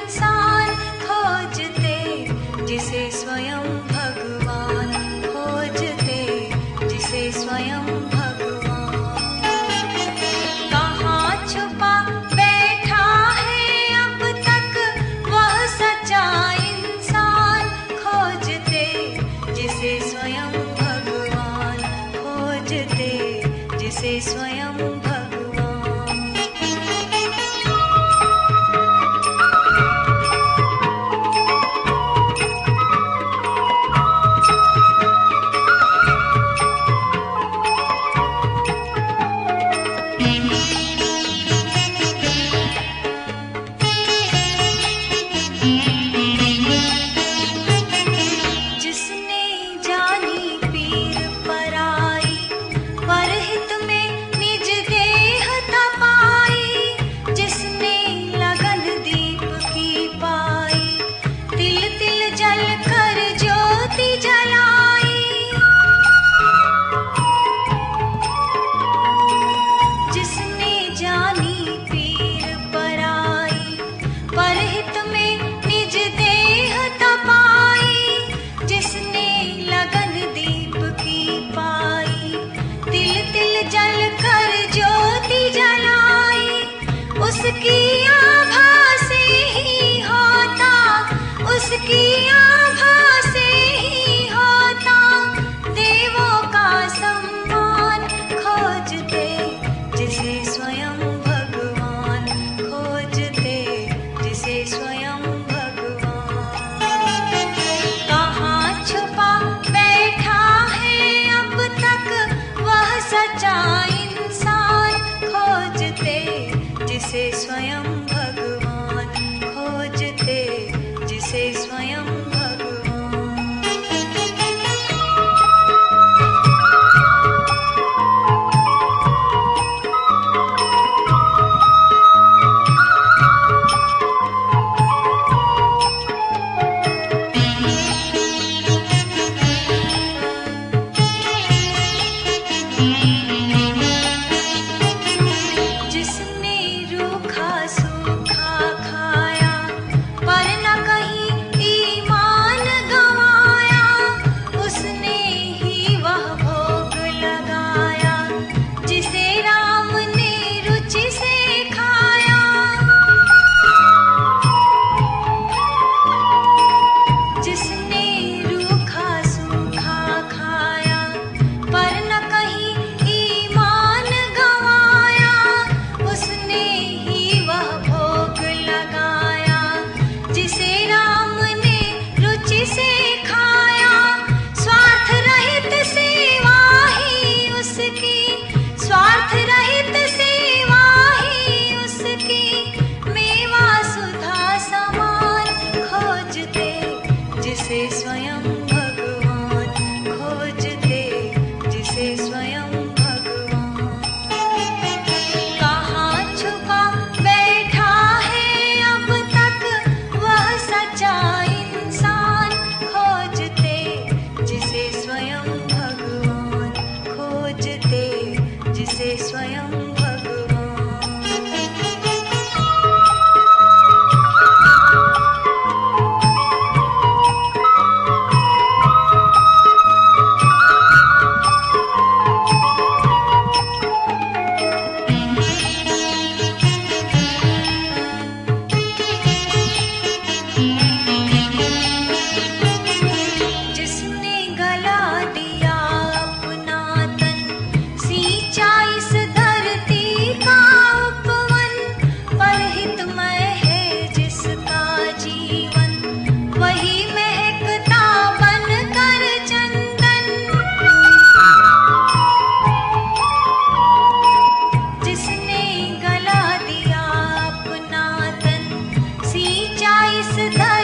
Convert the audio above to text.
इंसान खोजते, जिसे स्वयं भगवान खोजते, जिसे स्वयं भगवान। कहाँ छुपा बैठा है अब तक वह सच्चा इंसान खोजते, जिसे स्वयं भगवान खोजते, जिसे स्वयं भगवान। जिसने जानी पीर पराई, परहित में निज देह तपाई, जिसने लगन दीप की पाई, तिल तिल जल कर ज्योति जलाई। जिसने जानी पीर पराई, परहित में निज देह तपाई, जिसने लगन दीप की पाई, तिल तिल जल कर ज्योति जलाई। उसकी आभा से ही होता, उसकी आभा से ही होता देवों का सम्मान खोजते, जिसे स्वयं भगवान खोजते, जिसे स्वयं भगवान। कहाँ छुपा बैठा है अब तक वह सच्चा इंसान खोजते, जिसे स्वयं भगवान खोजते, जिसे स्वयं भगवान। जिसने रूखा सूखा खाया, पर न कहीं ईमान गंवाया, उसने ही वह भोग लगाया, जिसे राम ने रुचि से खाया। जिसने रूखा सूखा खाया, पर न कहीं ईमान गंवाया, उसने ही वह भोग लगाया, जिसे राम ने रुचि से खाया। स्वार्थ रहित सेवा ही उसकी, स्वार्थ रहित सेवा ही उसकी, मेवा सुधा समान खोजते, जिसे स्वयं भगवान खोजते, जिसे स्वयं भगवान। कहाँ छुपा बैठा है अब तक वह सच्चा इंसान खोजते, जिसे स्वयं भगवान खोजते, जिसे स्वयं भगवान। जिसने गला दिया अपना तन, सींचा इस धरती का उपवन, परहितमय है जिसका जीवन, वही महकता बनकर चंदन। जिसने गला दिया अपना तन, सींचा इस धरती